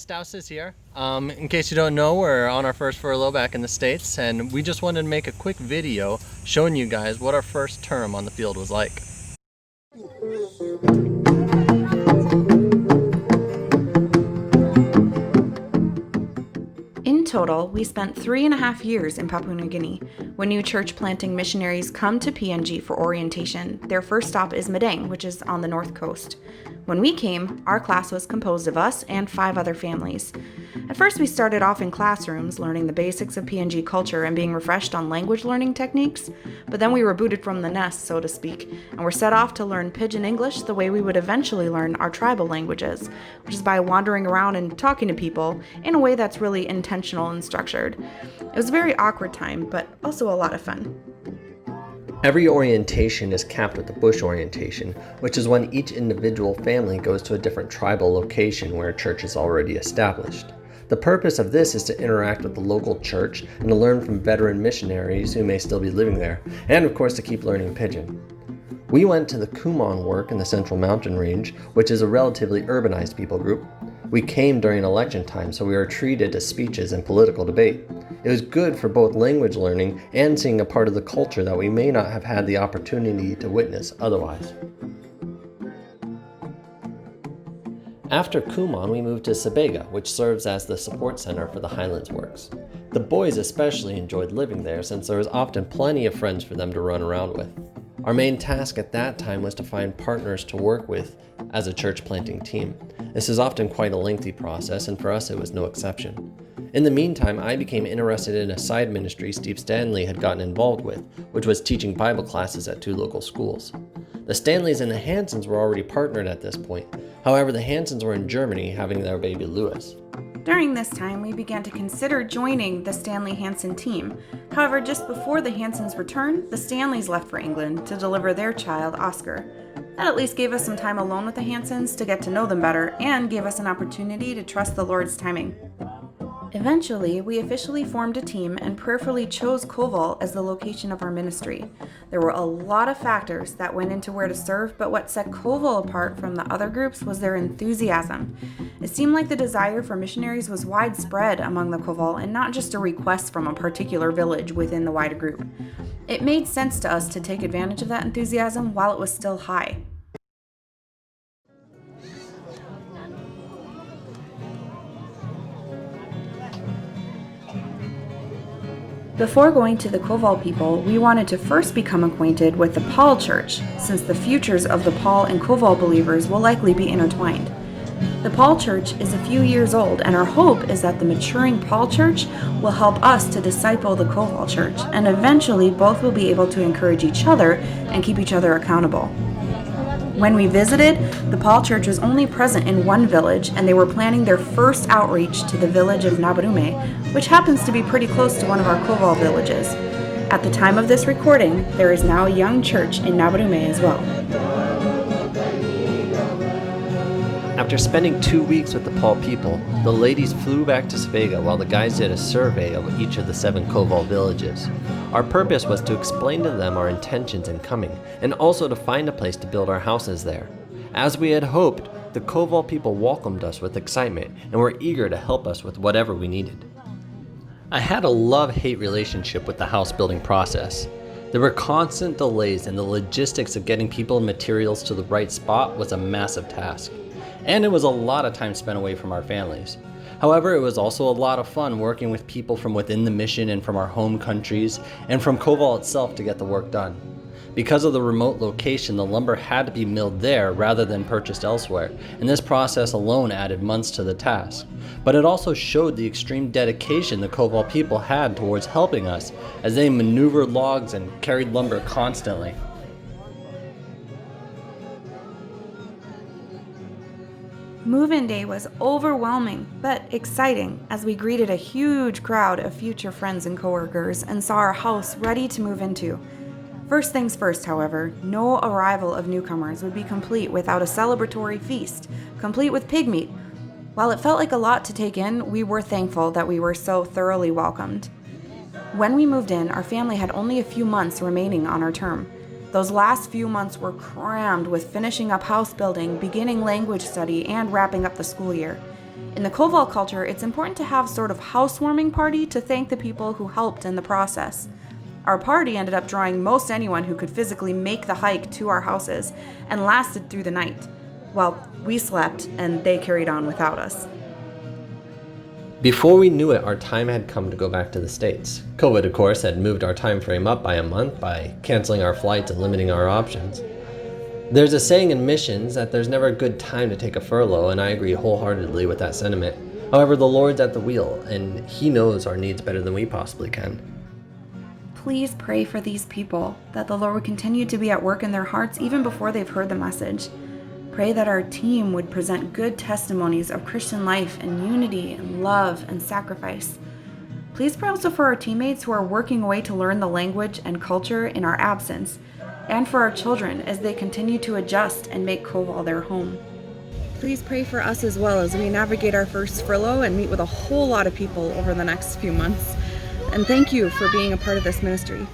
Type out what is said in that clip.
Stouse is here. In case you don't know, we're on our first furlough back in the States, and we just wanted to make a quick video showing you guys what our first term on the field was like. In total, we spent 3.5 years in Papua New Guinea. When new church planting missionaries come to PNG for orientation, their first stop is Madang, which is on the north coast. When we came, our class was composed of us and 5 other families. At first, we started off in classrooms, learning the basics of PNG culture and being refreshed on language learning techniques, but then we were booted from the nest, so to speak, and were set off to learn Pidgin English the way we would eventually learn our tribal languages, which is by wandering around and talking to people in a way that's really intentional and structured. It was a very awkward time, but also a lot of fun. Every orientation is capped with a bush orientation, which is when each individual family goes to a different tribal location where a church is already established. The purpose of this is to interact with the local church and to learn from veteran missionaries who may still be living there, and of course to keep learning Pidgin. We went to the Kumang work in the Central Mountain Range, which is a relatively urbanized people group. We came during election time, so we were treated to speeches and political debate. It was good for both language learning and seeing a part of the culture that we may not have had the opportunity to witness otherwise. After Kumang, we moved to Sabega, which serves as the support center for the Highlands Works. The boys especially enjoyed living there since there was often plenty of friends for them to run around with. Our main task at that time was to find partners to work with as a church planting team. This is often quite a lengthy process, and for us it was no exception. In the meantime, I became interested in a side ministry Steve Stanley had gotten involved with, which was teaching Bible classes at 2 local schools. The Stanleys and the Hansons were already partnered at this point. However, the Hansons were in Germany having their baby Lewis. During this time, we began to consider joining the Stanley-Hanson team. However, just before the Hansons returned, the Stanleys left for England to deliver their child, Oscar. That at least gave us some time alone with the Hansons to get to know them better and gave us an opportunity to trust the Lord's timing. Eventually, we officially formed a team and prayerfully chose Koval as the location of our ministry. There were a lot of factors that went into where to serve, but what set Koval apart from the other groups was their enthusiasm. It seemed like the desire for missionaries was widespread among the Koval and not just a request from a particular village within the wider group. It made sense to us to take advantage of that enthusiasm while it was still high. Before going to the Koval people, we wanted to first become acquainted with the Paul Church, since the futures of the Paul and Koval believers will likely be intertwined. The Paul Church is a few years old, and our hope is that the maturing Paul Church will help us to disciple the Koval Church, and eventually both will be able to encourage each other and keep each other accountable. When we visited, the Paul Church was only present in one village, and they were planning their first outreach to the village of Nabarume, which happens to be pretty close to one of our Koval villages. At the time of this recording, there is now a young church in Nabarume as well. After spending 2 weeks with the Paul people, the ladies flew back to Svega while the guys did a survey of each of the 7 Koval villages. Our purpose was to explain to them our intentions in coming, and also to find a place to build our houses there. As we had hoped, the Koval people welcomed us with excitement and were eager to help us with whatever we needed. I had a love-hate relationship with the house building process. There were constant delays, and the logistics of getting people and materials to the right spot was a massive task. And it was a lot of time spent away from our families. However, it was also a lot of fun working with people from within the mission and from our home countries and from Koval itself to get the work done. Because of the remote location, the lumber had to be milled there rather than purchased elsewhere, and this process alone added months to the task. But it also showed the extreme dedication the Koval people had towards helping us as they maneuvered logs and carried lumber constantly. Move-in day was overwhelming, but exciting as we greeted a huge crowd of future friends and coworkers and saw our house ready to move into. First things first, however, no arrival of newcomers would be complete without a celebratory feast, complete with pig meat. While it felt like a lot to take in, we were thankful that we were so thoroughly welcomed. When we moved in, our family had only a few months remaining on our term. Those last few months were crammed with finishing up house building, beginning language study, and wrapping up the school year. In the Koval culture, it's important to have sort of housewarming party to thank the people who helped in the process. Our party ended up drawing most anyone who could physically make the hike to our houses and lasted through the night, while we slept and they carried on without us. Before we knew it, our time had come to go back to the States. COVID, of course, had moved our time frame up by a month by canceling our flights and limiting our options. There's a saying in missions that there's never a good time to take a furlough, and I agree wholeheartedly with that sentiment. However, the Lord's at the wheel, and He knows our needs better than we possibly can. Please pray for these people, that the Lord would continue to be at work in their hearts even before they've heard the message. Pray that our team would present good testimonies of Christian life and unity and love and sacrifice. Please pray also for our teammates who are working away to learn the language and culture in our absence, and for our children as they continue to adjust and make Koval their home. Please pray for us as well as we navigate our first furlough and meet with a whole lot of people over the next few months. And thank you for being a part of this ministry.